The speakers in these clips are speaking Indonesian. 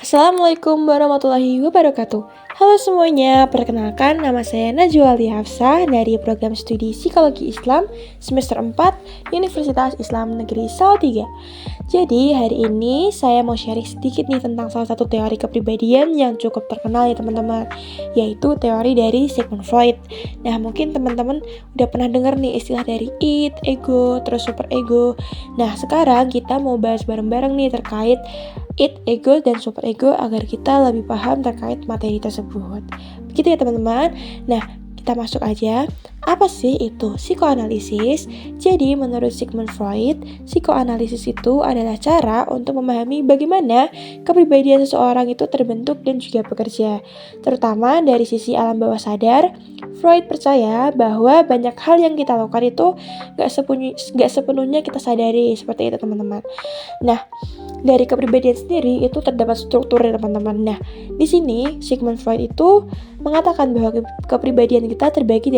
Assalamualaikum warahmatullahi wabarakatuh. Halo semuanya, perkenalkan nama saya Najwa Ali Hafsah dari program studi Psikologi Islam semester 4 Universitas Islam Negeri Salatiga. Jadi hari ini saya mau sharing sedikit nih tentang salah satu teori kepribadian yang cukup terkenal ya teman-teman, yaitu teori dari Sigmund Freud. Nah mungkin teman-teman udah pernah dengar nih istilah dari id, ego, terus super ego. Nah sekarang kita mau bahas bareng-bareng nih terkait id, ego, dan super ego agar kita lebih paham terkait materi tersebut. Begitu ya teman-teman. Nah, kita masuk aja. Apa sih itu psikoanalisis? Jadi, menurut Sigmund Freud, psikoanalisis itu adalah cara untuk memahami bagaimana kepribadian seseorang itu terbentuk dan juga bekerja. Terutama dari sisi alam bawah sadar, Freud percaya bahwa banyak hal yang kita lakukan itu gak sepenuhnya kita sadari. Seperti itu teman-teman. Nah, dari kepribadian sendiri itu terdapat struktur ya teman-teman. Nah, di sini Sigmund Freud itu mengatakan bahwa kepribadian kita terbagi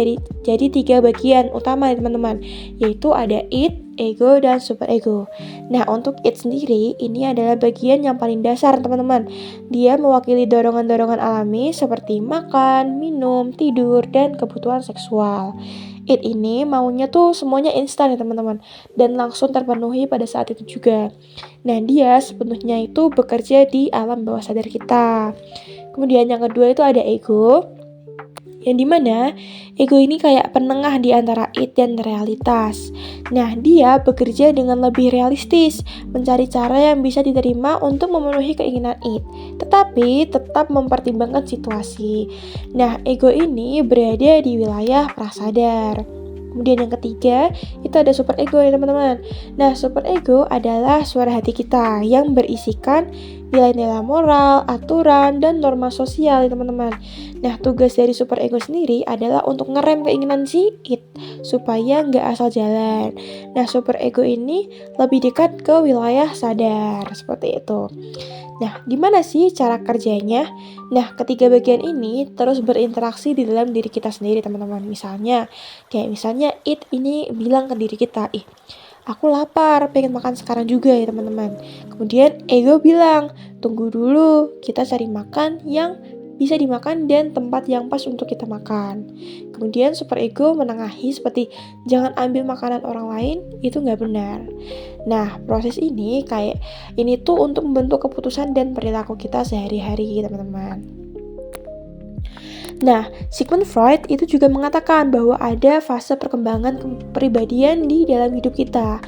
jadi 3 bagian utama ya teman-teman, yaitu ada id, ego, dan super ego. Nah, untuk id sendiri ini adalah bagian yang paling dasar teman-teman. Dia mewakili dorongan-dorongan alami seperti makan, minum, tidur, dan kebutuhan seksual. Id ini maunya tuh semuanya instan ya teman-teman, dan langsung terpenuhi pada saat itu juga. Nah, dia sepenuhnya itu bekerja di alam bawah sadar kita. Kemudian yang kedua itu ada ego, yang dimana ego ini kayak penengah di antara id dan realitas. Nah, dia bekerja dengan lebih realistis, mencari cara yang bisa diterima untuk memenuhi keinginan id, tetapi tetap mempertimbangkan situasi. Nah, ego ini berada di wilayah prasadar. Kemudian yang ketiga, itu ada super ego ya teman-teman. Nah, super ego adalah suara hati kita yang berisikan nilai-nilai moral, aturan, dan norma sosial ya teman-teman. Nah, tugas dari super ego sendiri adalah untuk ngerem keinginan si it, supaya nggak asal jalan. Nah, super ego ini lebih dekat ke wilayah sadar, seperti itu. Nah, gimana sih cara kerjanya? Nah, ketiga bagian ini terus berinteraksi di dalam diri kita sendiri, teman-teman. Misalnya it ini bilang ke diri kita, aku lapar, pengen makan sekarang juga ya teman-teman. Kemudian ego bilang, tunggu dulu, kita cari makan yang bisa dimakan dan tempat yang pas untuk kita makan. Kemudian super ego menengahi seperti jangan ambil makanan orang lain, itu nggak benar. Nah, proses ini tuh untuk membentuk keputusan dan perilaku kita sehari-hari, teman-teman. Nah, Sigmund Freud itu juga mengatakan bahwa ada fase perkembangan kepribadian di dalam hidup kita.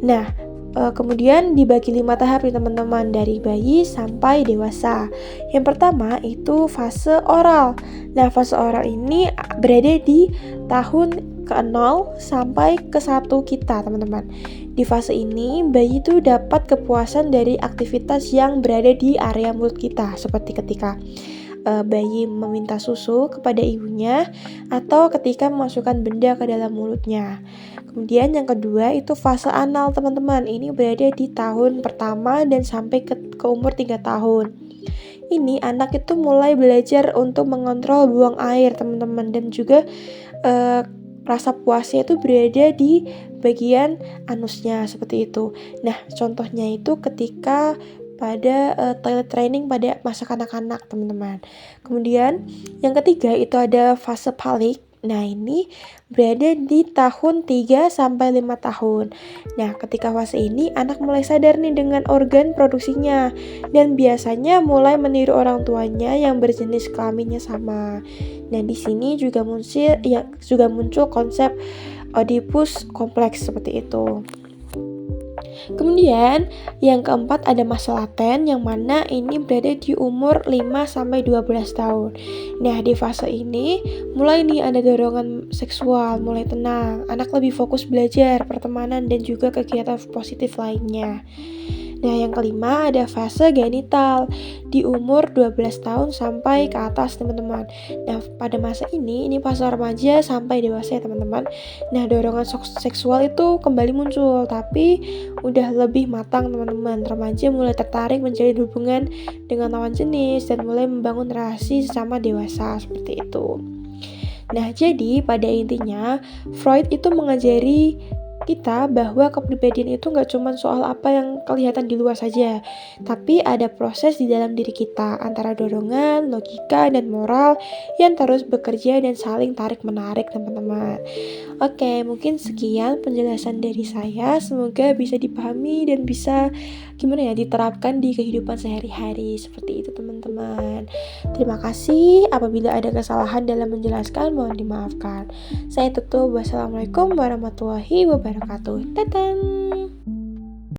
Nah, kemudian dibagi 5 tahap nih teman-teman, dari bayi sampai dewasa. Yang pertama itu fase oral. Nah, fase oral ini berada di tahun ke-0 sampai ke-1 kita, teman-teman. Di fase ini, bayi itu dapat kepuasan dari aktivitas yang berada di area mulut kita, seperti ketika bayi meminta susu kepada ibunya atau ketika memasukkan benda ke dalam mulutnya. Kemudian yang kedua itu fase anal, teman-teman. Ini berada di tahun pertama dan sampai ke umur 3 tahun. Ini anak itu mulai belajar untuk mengontrol buang air, teman-teman, dan juga rasa puasnya itu berada di bagian anusnya, seperti itu. Nah, contohnya itu ketika pada toilet training pada masa kanak-kanak, teman-teman. Kemudian yang ketiga itu ada fase palik. Nah, ini berada di tahun 3 sampai 5 tahun. Nah, ketika fase ini anak mulai sadar nih dengan organ produksinya dan biasanya mulai meniru orang tuanya yang berjenis kelaminnya sama. Nah, di sini juga muncul konsep Oedipus kompleks seperti itu. Kemudian yang keempat ada masa laten, yang mana ini berada di umur 5-12 tahun. Nah, di fase ini mulai nih ada dorongan seksual, mulai tenang, anak lebih fokus belajar, pertemanan, dan juga kegiatan positif lainnya. Nah, yang kelima ada fase genital di umur 12 tahun sampai ke atas, teman-teman. Nah, pada masa ini fase remaja sampai dewasa ya, teman-teman. Nah, dorongan seksual itu kembali muncul, tapi udah lebih matang, teman-teman. Remaja mulai tertarik menjalin hubungan dengan lawan jenis dan mulai membangun relasi sesama dewasa, seperti itu. Nah, jadi pada intinya Freud itu mengajari kita bahwa kepribadian itu nggak cuma soal apa yang kelihatan di luar saja, tapi ada proses di dalam diri kita antara dorongan, logika, dan moral yang terus bekerja dan saling tarik-menarik teman-teman. Oke, mungkin sekian penjelasan dari saya. Semoga bisa dipahami dan bisa gimana ya diterapkan di kehidupan sehari-hari seperti itu teman-teman. Terima kasih. Apabila ada kesalahan dalam menjelaskan mohon dimaafkan. Saya tutup. Wassalamualaikum warahmatullahi wabarakatuh. Tetan.